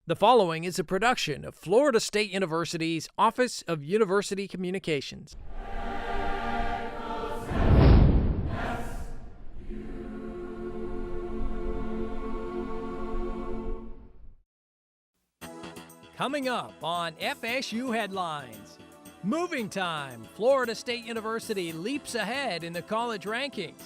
The following is a production of Florida State University's Office of University Communications. Coming up on FSU Headlines. Moving time, Florida State University leaps ahead in the college rankings.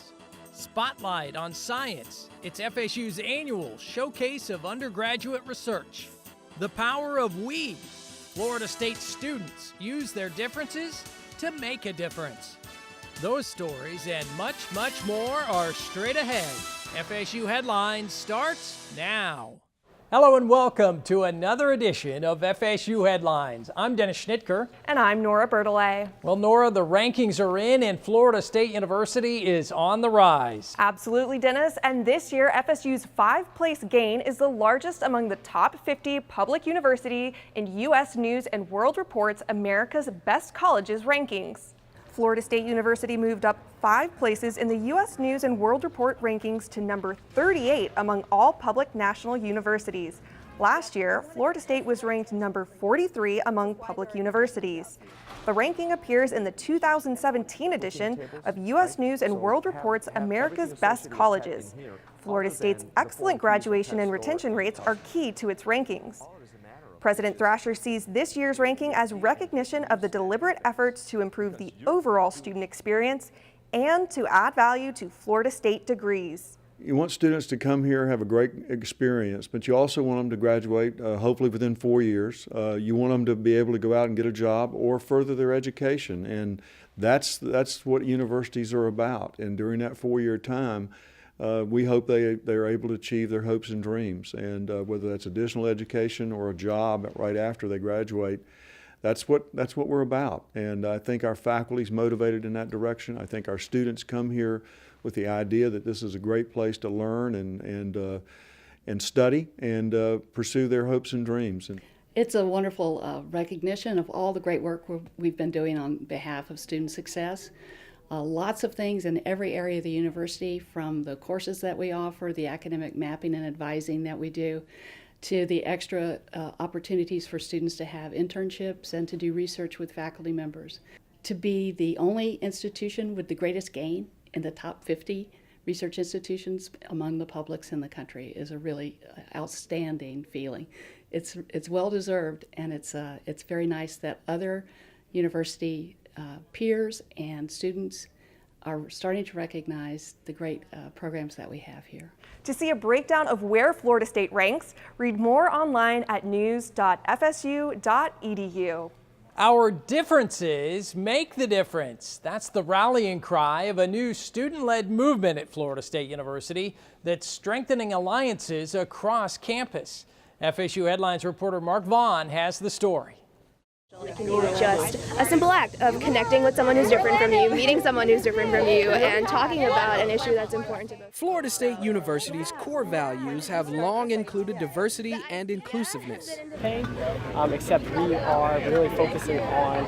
Spotlight on science. It's FSU's annual showcase of undergraduate research. The power of we. Florida State students use their differences to make a difference. Those stories and much, much more are straight ahead. FSU Headlines starts now. Hello and welcome to another edition of FSU Headlines. I'm Dennis Schnitker. And I'm Nora Bertollet. Well, Nora, the rankings are in and Florida State University is on the rise. Absolutely, Dennis. And this year, FSU's 5-place gain is the largest among the top 50 public university in U.S. News and World Report's America's Best Colleges rankings. Florida State University moved up 5 places in the U.S. News and World Report rankings to number 38 among all public national universities. Last year, Florida State was ranked number 43 among public universities. The ranking appears in the 2017 edition of U.S. News and World Report's America's Best Colleges. Florida State's excellent graduation and retention rates are key to its rankings. President Thrasher sees this year's ranking as recognition of the deliberate efforts to improve the overall student experience and to add value to Florida State degrees. You want students to come here, have a great experience, but you also want them to graduate hopefully within 4 years. You want them to be able to go out and get a job or further their education, and that's what universities are about. And during that 4-year time, we hope they're able to achieve their hopes and dreams, and whether that's additional education or a job right after they graduate, that's what we're about. And I think our faculty's motivated in that direction. I think our students come here with the idea that this is a great place to learn and study and pursue their hopes and dreams. It's a wonderful recognition of all the great work we've been doing on behalf of student success. Lots of things in every area of the university, from the courses that we offer, the academic mapping and advising that we do, to the extra opportunities for students to have internships and to do research with faculty members. To be the only institution with the greatest gain in the top 50 research institutions among the publics in the country is a really outstanding feeling. It's well deserved, and it's very nice that other university peers and students are starting to recognize the great programs that we have here. To see a breakdown of where Florida State ranks, read more online at news.fsu.edu. Our differences make the difference. That's the rallying cry of a new student-led movement at Florida State University that's strengthening alliances across campus. FSU Headlines reporter Mark Vaughn has the story. It can be just a simple act of connecting with someone who's different from you, meeting someone who's different from you, and talking about an issue that's important to both. Florida State University's core values have long included diversity and inclusiveness. Except we are really focusing on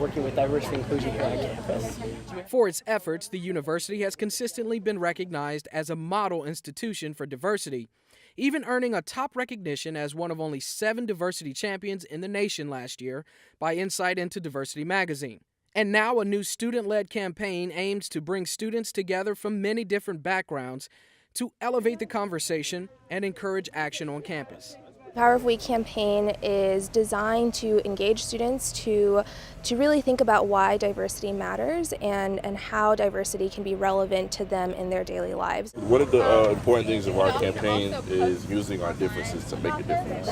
working with diversity and inclusion here on campus. For its efforts, the university has consistently been recognized as a model institution for diversity, even earning a top recognition as one of only 7 diversity champions in the nation last year by Insight into Diversity magazine. And now a new student-led campaign aims to bring students together from many different backgrounds to elevate the conversation and encourage action on campus. The Power of We campaign is designed to engage students to really think about why diversity matters and how diversity can be relevant to them in their daily lives. One of the important things of our campaign is using our differences to make a difference.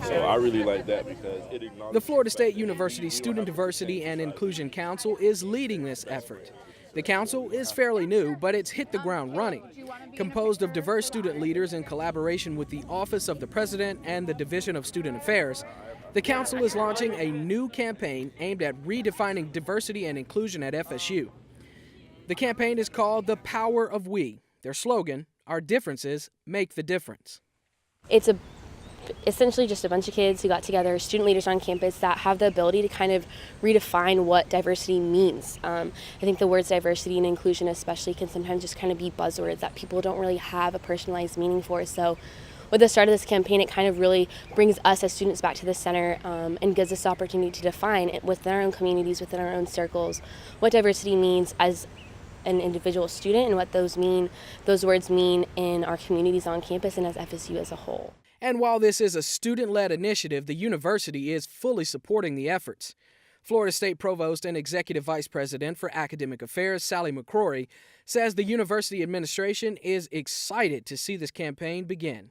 So I really like that because it acknowledges the Florida State University Student Diversity and Inclusion Council is leading this effort. The council is fairly new, but it's hit the ground running. Composed of diverse student leaders in collaboration with the Office of the President and the Division of Student Affairs, the council is launching a new campaign aimed at redefining diversity and inclusion at FSU. The campaign is called The Power of We. Their slogan, "Our differences make the difference." It's essentially just a bunch of kids who got together, student leaders on campus that have the ability to kind of redefine what diversity means. I think the words diversity and inclusion especially can sometimes just kind of be buzzwords that people don't really have a personalized meaning for. So with the start of this campaign, it kind of really brings us as students back to the center and gives us the opportunity to define it within our own communities, within our own circles, what diversity means as an individual student and what those words mean in our communities on campus and as FSU as a whole. And while this is a student-led initiative, the university is fully supporting the efforts. Florida State Provost and Executive Vice President for Academic Affairs, Sally McCrory, says the university administration is excited to see this campaign begin.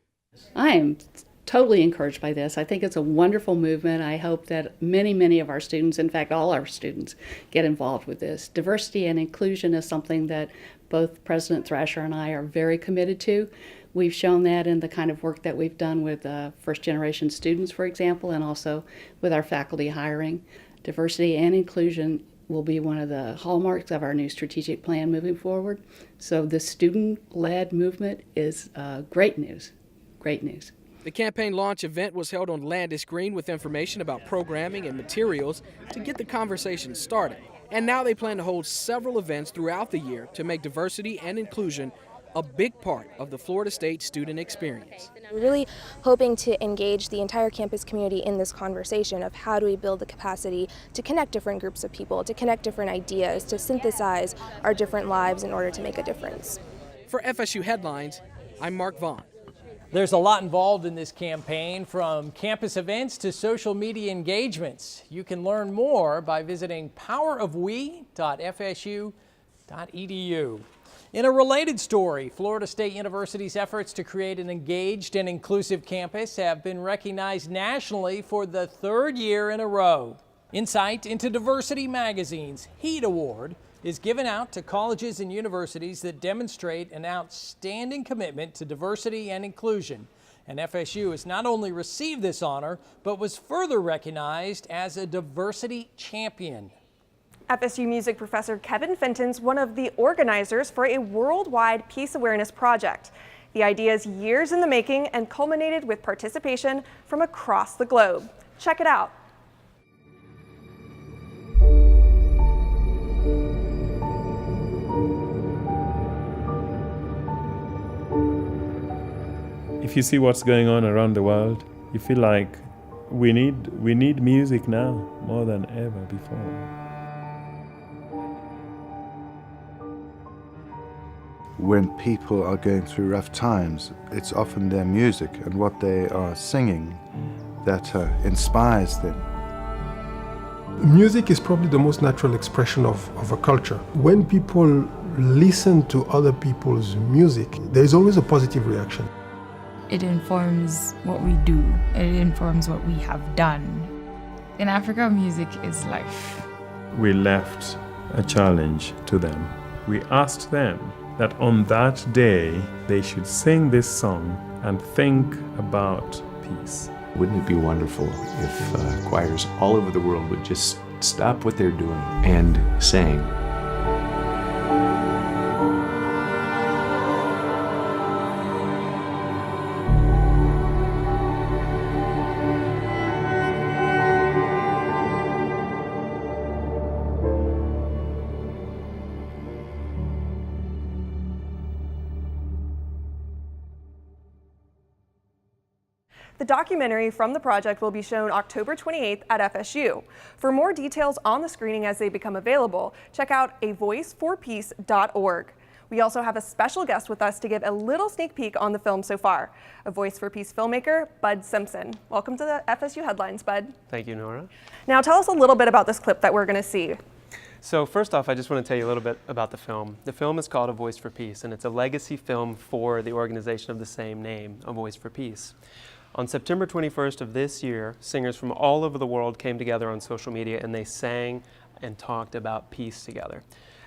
I am totally encouraged by this. I think it's a wonderful movement. I hope that many of our students, in fact all our students, get involved with this. Diversity and inclusion is something that both President Thrasher and I are very committed to. We've shown that in the kind of work that we've done with first-generation students, for example, and also with our faculty hiring. Diversity and inclusion will be one of the hallmarks of our new strategic plan moving forward. So the student-led movement is great news, great news. The campaign launch event was held on Landis Green with information about programming and materials to get the conversation started. And now they plan to hold several events throughout the year to make diversity and inclusion a big part of the Florida State student experience. We're really hoping to engage the entire campus community in this conversation of how do we build the capacity to connect different groups of people, to connect different ideas, to synthesize our different lives in order to make a difference. For FSU Headlines, I'm Mark Vaughn. There's a lot involved in this campaign, from campus events to social media engagements. You can learn more by visiting powerofwe.fsu.edu. In a related story, Florida State University's efforts to create an engaged and inclusive campus have been recognized nationally for the third year in a row. Insight into Diversity Magazine's HEAT Award is given out to colleges and universities that demonstrate an outstanding commitment to diversity and inclusion. And FSU has not only received this honor, but was further recognized as a diversity champion. FSU music professor Kevin Fenton's one of the organizers for a worldwide peace awareness project. The idea is years in the making and culminated with participation from across the globe. Check it out. If you see what's going on around the world, you feel like we need music now more than ever before. When people are going through rough times, it's often their music and what they are singing that inspires them. Music is probably the most natural expression of a culture. When people listen to other people's music, there is always a positive reaction. It informs what we do. It informs what we have done. In Africa, music is life. We left a challenge to them. We asked them that on that day they should sing this song and think about peace. Wouldn't it be wonderful if choirs all over the world would just stop what they're doing and sing? The documentary from the project will be shown October 28th at FSU. For more details on the screening as they become available, check out avoiceforpeace.org. We also have a special guest with us to give a little sneak peek on the film so far, a Voice for Peace filmmaker, Bud Simpson. Welcome to the FSU Headlines, Bud. Thank you, Nora. Now tell us a little bit about this clip that we're going to see. So first off, I just want to tell you a little bit about the film. The film is called A Voice for Peace, and it's a legacy film for the organization of the same name, A Voice for Peace. On September 21st of this year, singers from all over the world came together on social media and they sang and talked about peace together.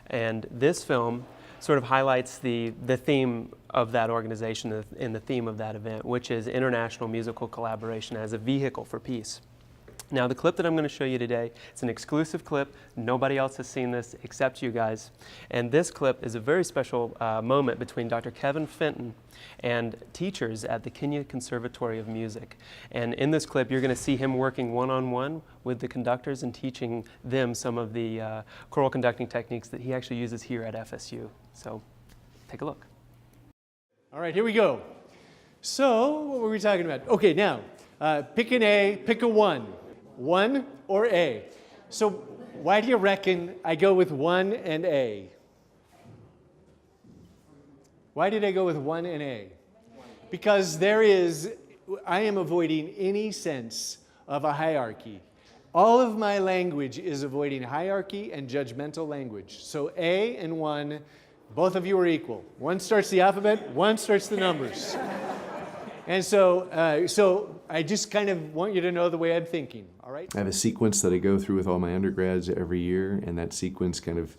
And this film sort of highlights the theme of that organization and the theme of that event, which is international musical collaboration as a vehicle for peace. Now, the clip that I'm going to show you today, it's an exclusive clip. Nobody else has seen this except you guys. And this clip is a very special moment between Dr. Kevin Fenton and teachers at the Kenya Conservatory of Music. And in this clip, you're going to see him working one-on-one with the conductors and teaching them some of the choral conducting techniques that he actually uses here at FSU. So, take a look. All right, here we go. So, what were we talking about? Okay, now, pick an A, pick a 1. 1 or A. So, why do you reckon I go with 1 and A? Why did I go with 1 and A? Because I am avoiding any sense of a hierarchy. All of my language is avoiding hierarchy and judgmental language. So A and 1, both of you are equal. 1 starts the alphabet, 1 starts the numbers. And so I just kind of want you to know the way I'm thinking, all right? I have a sequence that I go through with all my undergrads every year, and that sequence kind of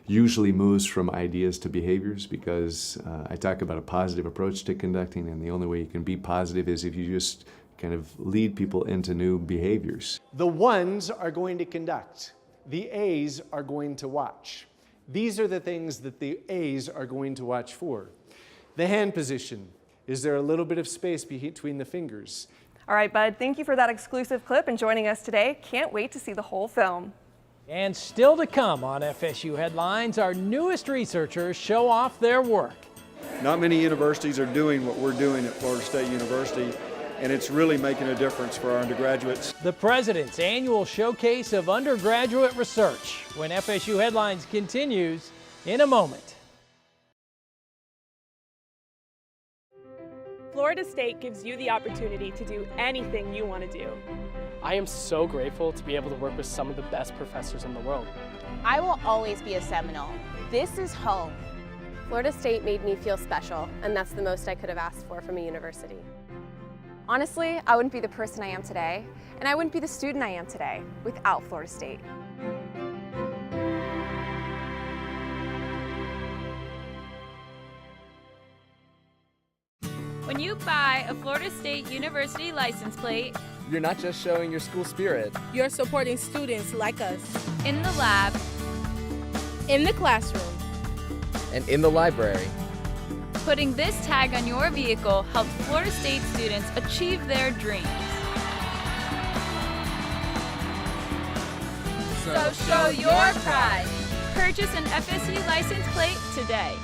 usually moves from ideas to behaviors because I talk about a positive approach to conducting, and the only way you can be positive is if you just kind of lead people into new behaviors. The 1s are going to conduct. The A's are going to watch. These are the things that the A's are going to watch for. The hand position. Is there a little bit of space between the fingers? All right, Bud, thank you for that exclusive clip and joining us today. Can't wait to see the whole film. And still to come on FSU Headlines, our newest researchers show off their work. Not many universities are doing what we're doing at Florida State University, and it's really making a difference for our undergraduates. The President's annual showcase of undergraduate research when FSU Headlines continues in a moment. Florida State gives you the opportunity to do anything you want to do. I am so grateful to be able to work with some of the best professors in the world. I will always be a Seminole. This is home. Florida State made me feel special, and that's the most I could have asked for from a university. Honestly, I wouldn't be the person I am today, and I wouldn't be the student I am today without Florida State. When you buy a Florida State University license plate, you're not just showing your school spirit. You're supporting students like us. In the lab, in the classroom, and in the library. Putting this tag on your vehicle helps Florida State students achieve their dreams. So show your pride. Purchase an FSU license plate today.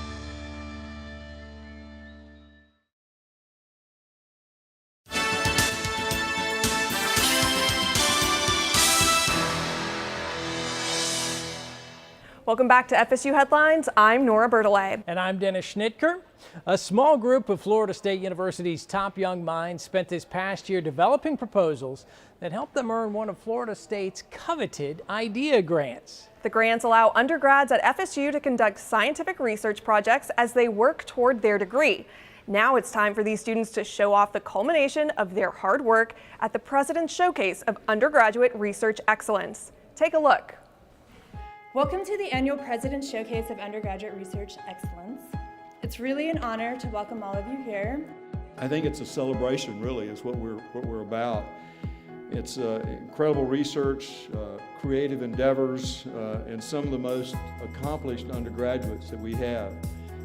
Welcome back to FSU Headlines. I'm Nora Bertolay. And I'm Dennis Schnitker. A small group of Florida State University's top young minds spent this past year developing proposals that helped them earn one of Florida State's coveted idea grants. The grants allow undergrads at FSU to conduct scientific research projects as they work toward their degree. Now it's time for these students to show off the culmination of their hard work at the President's Showcase of Undergraduate Research Excellence. Take a look. Welcome to the annual President's Showcase of Undergraduate Research Excellence. It's really an honor to welcome all of you here. I think it's a celebration, really, is what we're about. It's incredible research, creative endeavors, and some of the most accomplished undergraduates that we have.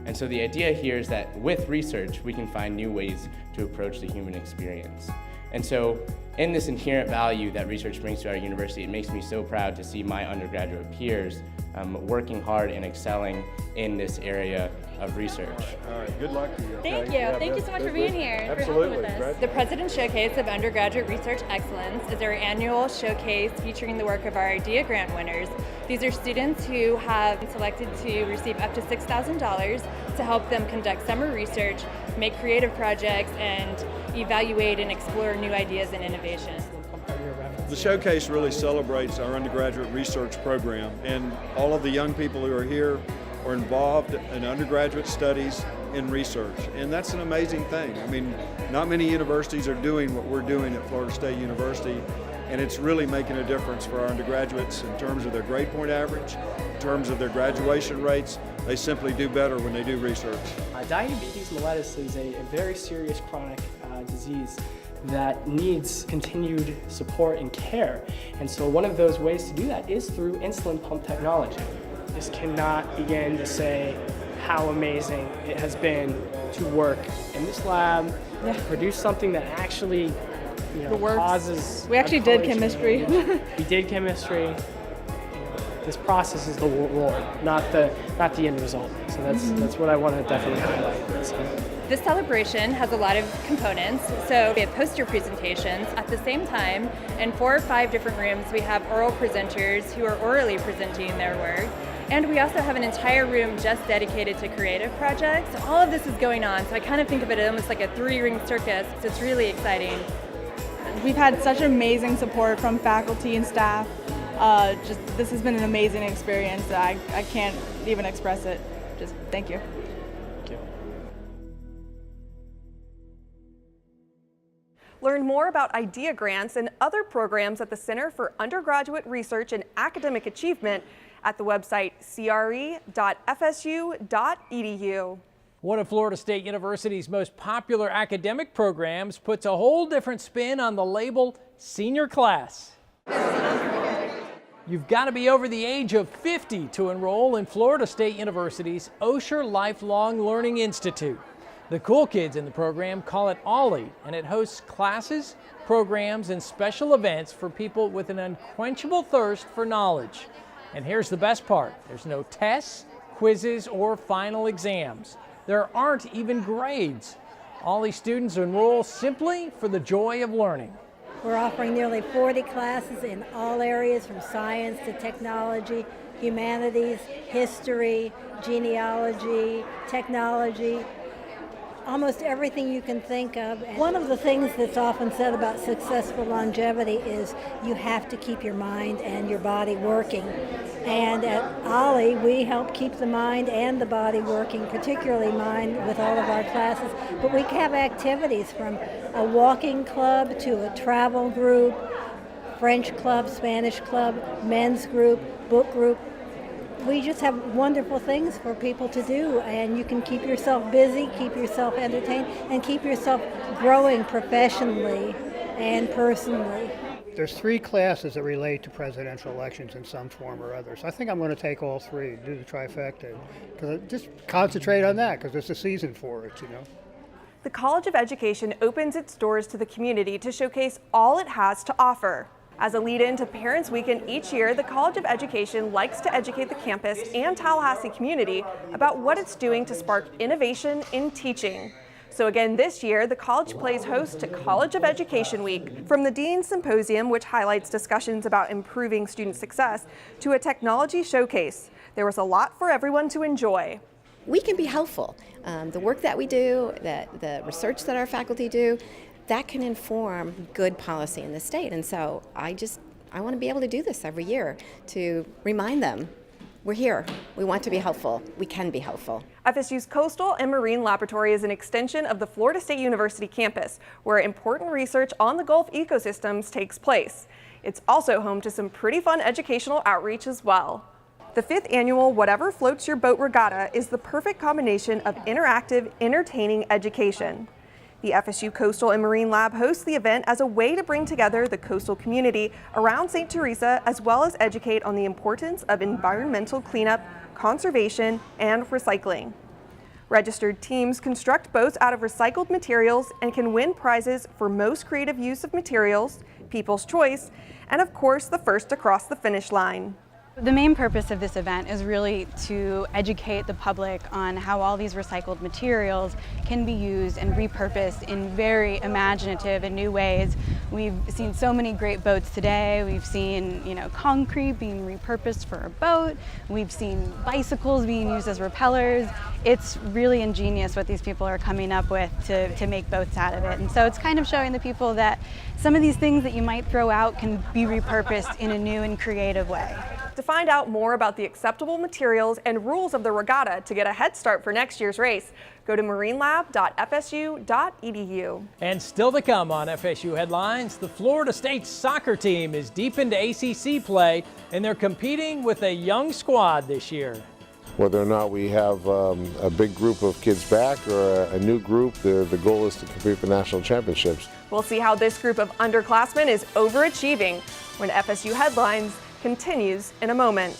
And so the idea here is that with research, we can find new ways to approach the human experience. And so in this inherent value that research brings to our university, it makes me so proud to see my undergraduate peers working hard and excelling in this area of research. All right, good luck to you. Thank you. Thank you so much for being here and for helping with us. The President's Showcase of Undergraduate Research Excellence is our annual showcase featuring the work of our idea grant winners. These are students who have been selected to receive up to $6,000 to help them conduct summer research, make creative projects, and evaluate and explore new ideas and innovation. The showcase really celebrates our undergraduate research program, and all of the young people who are here are involved in undergraduate studies in research, and that's an amazing thing. I mean, not many universities are doing what we're doing at Florida State University, and it's really making a difference for our undergraduates in terms of their grade point average, in terms of their graduation rates. They simply do better when they do research. Diabetes mellitus is a very serious chronic disease that needs continued support and care. And so one of those ways to do that is through insulin pump technology. Just cannot begin to say how amazing it has been to work in this lab, to produce something that actually causes... We actually did chemistry. We did chemistry. This process is the reward, not the end result. So that's what I want to definitely highlight. So. This celebration has a lot of components, so we have poster presentations at the same time. In 4 or 5 different rooms, we have oral presenters who are orally presenting their work. And we also have an entire room just dedicated to creative projects. All of this is going on, so I kind of think of it almost like a 3-ring circus, so it's really exciting. We've had such amazing support from faculty and staff. This has been an amazing experience. I can't even express it. Just thank you. Learn more about IDEA grants and other programs at the Center for Undergraduate Research and Academic Achievement at the website cre.fsu.edu. One of Florida State University's most popular academic programs puts a whole different spin on the label senior class. You've got to be over the age of 50 to enroll in Florida State University's Osher Lifelong Learning Institute. The cool kids in the program call it OLLIE, and it hosts classes, programs, and special events for people with an unquenchable thirst for knowledge. And here's the best part. There's no tests, quizzes, or final exams. There aren't even grades. OLLIE students enroll simply for the joy of learning. We're offering nearly 40 classes in all areas from science to technology, humanities, history, genealogy, technology, almost everything you can think of. One of the things that's often said about successful longevity is you have to keep your mind and your body working. And at OLLIE, we help keep the mind and the body working, particularly mind with all of our classes. But we have activities from a walking club to a travel group, French club, Spanish club, men's group, book group. We just have wonderful things for people to do, and you can keep yourself busy, keep yourself entertained, and keep yourself growing professionally and personally. There's 3 classes that relate to presidential elections in some form or other. So I think I'm going to take all 3, do the trifecta, because just concentrate on that, because it's a season for it, you know. The College of Education opens its doors to the community to showcase all it has to offer. As a lead-in to Parents Weekend each year, the College of Education likes to educate the campus and Tallahassee community about what it's doing to spark innovation in teaching. So again this year, the college plays host to College of Education Week. From the Dean's Symposium, which highlights discussions about improving student success, to a technology showcase, there was a lot for everyone to enjoy. We can be helpful. The work that we do, the research that our faculty do, that can inform good policy in the state. And so I want to be able to do this every year to remind them, we're here, we want to be helpful, we can be helpful. FSU's Coastal and Marine Laboratory is an extension of the Florida State University campus, where important research on the Gulf ecosystems takes place. It's also home to some pretty fun educational outreach as well. The 5th annual Whatever Floats Your Boat Regatta is the perfect combination of interactive, entertaining education. The FSU Coastal and Marine Lab hosts the event as a way to bring together the coastal community around St. Teresa, as well as educate on the importance of environmental cleanup, conservation, and recycling. Registered teams construct boats out of recycled materials and can win prizes for most creative use of materials, people's choice, and of course the first to cross the finish line. The main purpose of this event is really to educate the public on how all these recycled materials can be used and repurposed in very imaginative and new ways. We've seen so many great boats today. We've seen, concrete being repurposed for a boat. We've seen bicycles being used as repellers. It's really ingenious what these people are coming up with to make boats out of it. And so it's kind of showing the people that some of these things that you might throw out can be repurposed in a new and creative way. To find out more about the acceptable materials and rules of the regatta to get a head start for next year's race, go to marinelab.fsu.edu. And still to come on FSU Headlines, the Florida State soccer team is deep into ACC play, and they're competing with a young squad this year. Whether or not we have a big group of kids back or a new group, the goal is to compete for national championships. We'll see how this group of underclassmen is overachieving when FSU Headlines continues in a moment.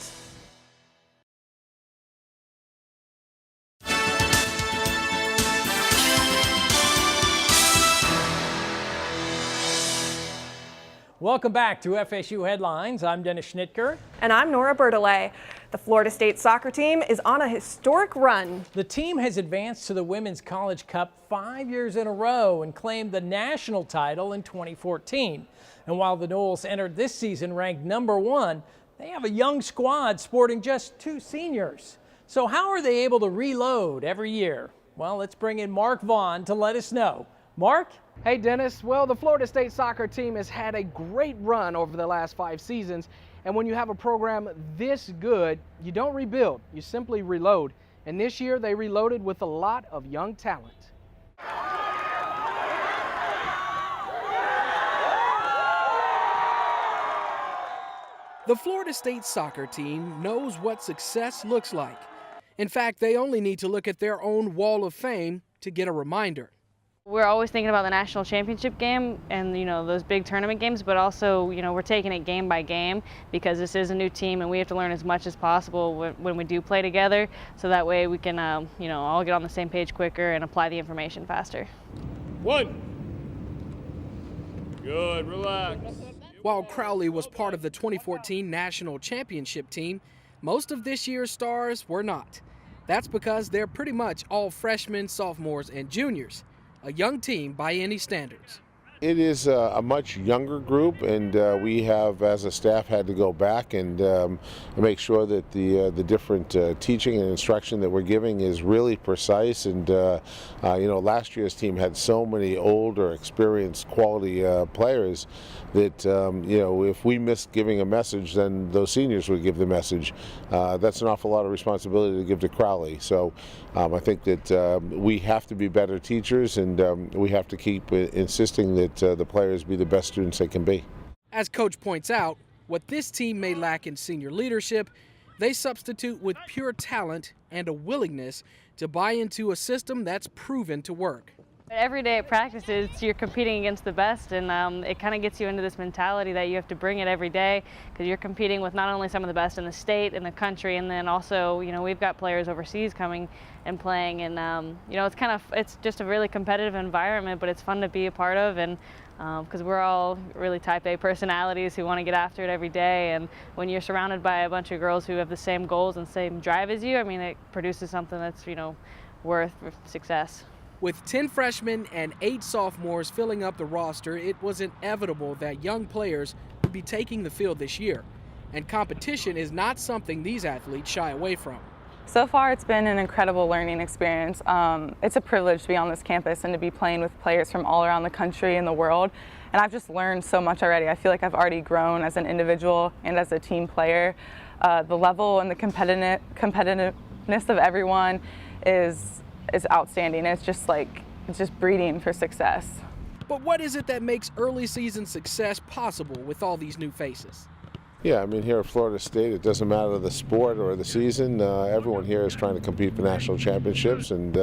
Welcome back to FSU Headlines. I'm Dennis Schnitker. And I'm Nora Bertollet. The Florida State soccer team is on a historic run. The team has advanced to the Women's College Cup 5 years in a row and claimed the national title in 2014. And while the Noles entered this season ranked #1, they have a young squad sporting just 2 seniors. So how are they able to reload every year? Well, let's bring in Mark Vaughn to let us know. Mark? Hey Dennis, well, the Florida State soccer team has had a great run over the last 5 seasons, and when you have a program this good, you don't rebuild, you simply reload. And this year they reloaded with a lot of young talent. The Florida State soccer team knows what success looks like. In fact, they only need to look at their own wall of fame to get a reminder. We're always thinking about the national championship game and, those big tournament games, but also, we're taking it game by game because this is a new team and we have to learn as much as possible when we do play together, so that way we can, all get on the same page quicker and apply the information faster. 1. Good, relax. While Crowley was part of the 2014 national championship team, most of this year's stars were not. That's because they're pretty much all freshmen, sophomores, and juniors. A young team by any standards. It is a much younger group, and we have, as a staff, had to go back and make sure that the different teaching and instruction that we're giving is really precise. And last year's team had so many older, experienced, quality players that if we missed giving a message, then those seniors would give the message. That's an awful lot of responsibility to give to Crowley. So I think that we have to be better teachers, and we have to keep insisting that the players be the best students they can be. As Coach points out, what this team may lack in senior leadership, they substitute with pure talent and a willingness to buy into a system that's proven to work. Every day at practices, you're competing against the best, and it kind of gets you into this mentality that you have to bring it every day because you're competing with not only some of the best in the state and the country, and then also, we've got players overseas coming and playing, and it's just a really competitive environment, but it's fun to be a part of, and because we're all really type A personalities who want to get after it every day, and when you're surrounded by a bunch of girls who have the same goals and same drive as you, it produces something that's worth success. With 10 freshmen and 8 sophomores filling up the roster, it was inevitable that young players would be taking the field this year. And competition is not something these athletes shy away from. So far, it's been an incredible learning experience. It's a privilege to be on this campus and to be playing with players from all around the country and the world. And I've just learned so much already. I feel like I've already grown as an individual and as a team player. The level and the competitiveness of everyone is outstanding. It's just breeding for success. But what is it that makes early season success possible with all these new faces? Yeah, here at Florida State, it doesn't matter the sport or the season. Everyone here is trying to compete for national championships, and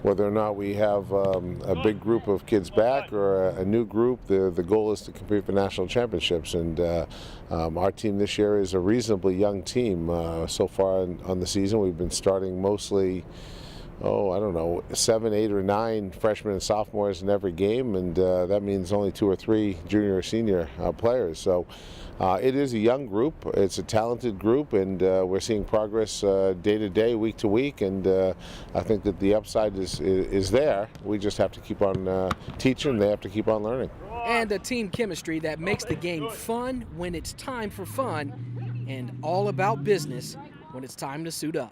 whether or not we have a big group of kids back or a new group, the goal is to compete for national championships. And our team this year is a reasonably young team. So far on the season, we've been starting mostly 7, 8, or 9 freshmen and sophomores in every game, and that means only 2 or 3 junior or senior players. So it is a young group, it's a talented group, and we're seeing progress day to day, week to week, and I think that the upside is there. We just have to keep on teaching, they have to keep on learning. And a team chemistry that makes the game fun when it's time for fun, and all about business when it's time to suit up.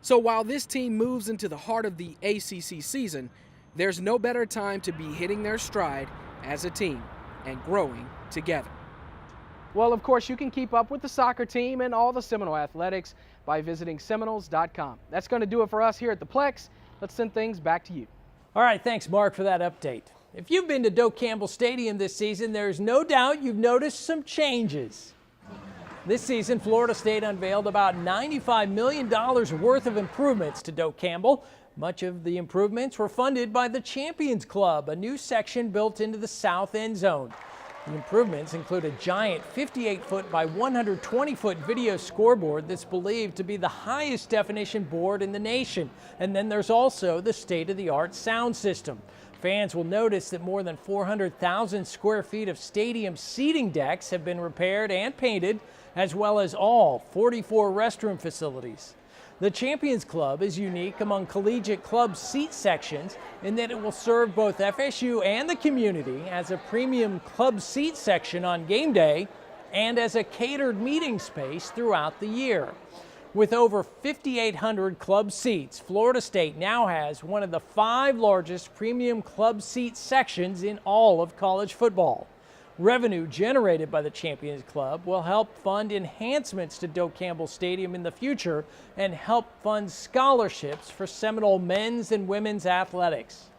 So while this team moves into the heart of the ACC season, there's no better time to be hitting their stride as a team and growing together. Well, of course, you can keep up with the soccer team and all the Seminole athletics by visiting Seminoles.com. That's going to do it for us here at the Plex. Let's send things back to you. All right, thanks, Mark, for that update. If you've been to Doak Campbell Stadium this season, there's no doubt you've noticed some changes. This season, Florida State unveiled about $95 million worth of improvements to Doak Campbell. Much of the improvements were funded by the Champions Club, a new section built into the south end zone. The improvements include a giant 58-foot by 120-foot video scoreboard that's believed to be the highest definition board in the nation. And then there's also the state-of-the-art sound system. Fans will notice that more than 400,000 square feet of stadium seating decks have been repaired and painted, as well as all 44 restroom facilities. The Champions Club is unique among collegiate club seat sections in that it will serve both FSU and the community as a premium club seat section on game day and as a catered meeting space throughout the year. With over 5,800 club seats, Florida State now has one of the 5 largest premium club seat sections in all of college football. Revenue generated by the Champions Club will help fund enhancements to Doak Campbell Stadium in the future and help fund scholarships for Seminole men's and women's athletics.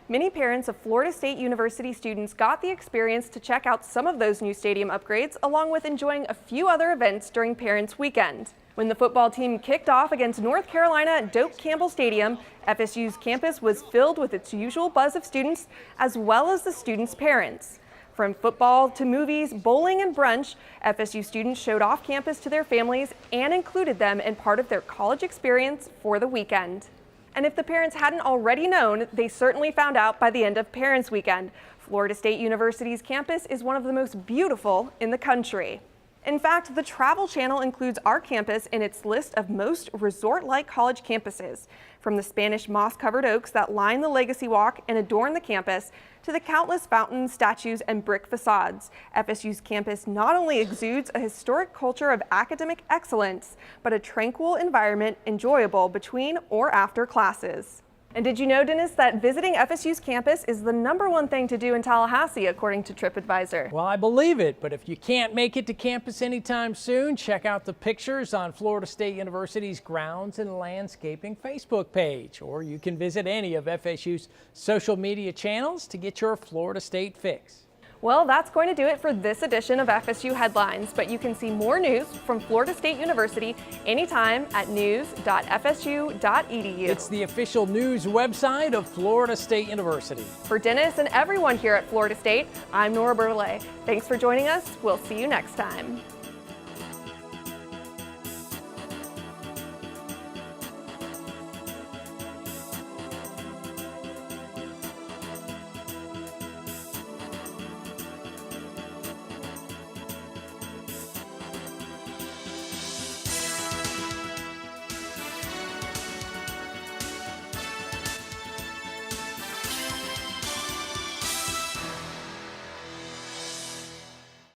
Many parents of Florida State University students got the experience to check out some of those new stadium upgrades, along with enjoying a few other events during Parents Weekend. When the football team kicked off against North Carolina at Doak Campbell Stadium, FSU's campus was filled with its usual buzz of students, as well as the students' parents. From football to movies, bowling, and brunch, FSU students showed off campus to their families and included them in part of their college experience for the weekend. And if the parents hadn't already known, they certainly found out by the end of Parents Weekend. Florida State University's campus is one of the most beautiful in the country. In fact, the Travel Channel includes our campus in its list of most resort-like college campuses. From the Spanish moss-covered oaks that line the Legacy Walk and adorn the campus, to the countless fountains, statues, and brick facades, FSU's campus not only exudes a historic culture of academic excellence, but a tranquil environment enjoyable between or after classes. And did you know, Dennis, that visiting FSU's campus is the #1 thing to do in Tallahassee, according to TripAdvisor? Well, I believe it, but if you can't make it to campus anytime soon, check out the pictures on Florida State University's Grounds and Landscaping Facebook page, or you can visit any of FSU's social media channels to get your Florida State fix. Well, that's going to do it for this edition of FSU Headlines, but you can see more news from Florida State University anytime at news.fsu.edu. It's the official news website of Florida State University. For Dennis and everyone here at Florida State, I'm Nora Burley. Thanks for joining us. We'll see you next time.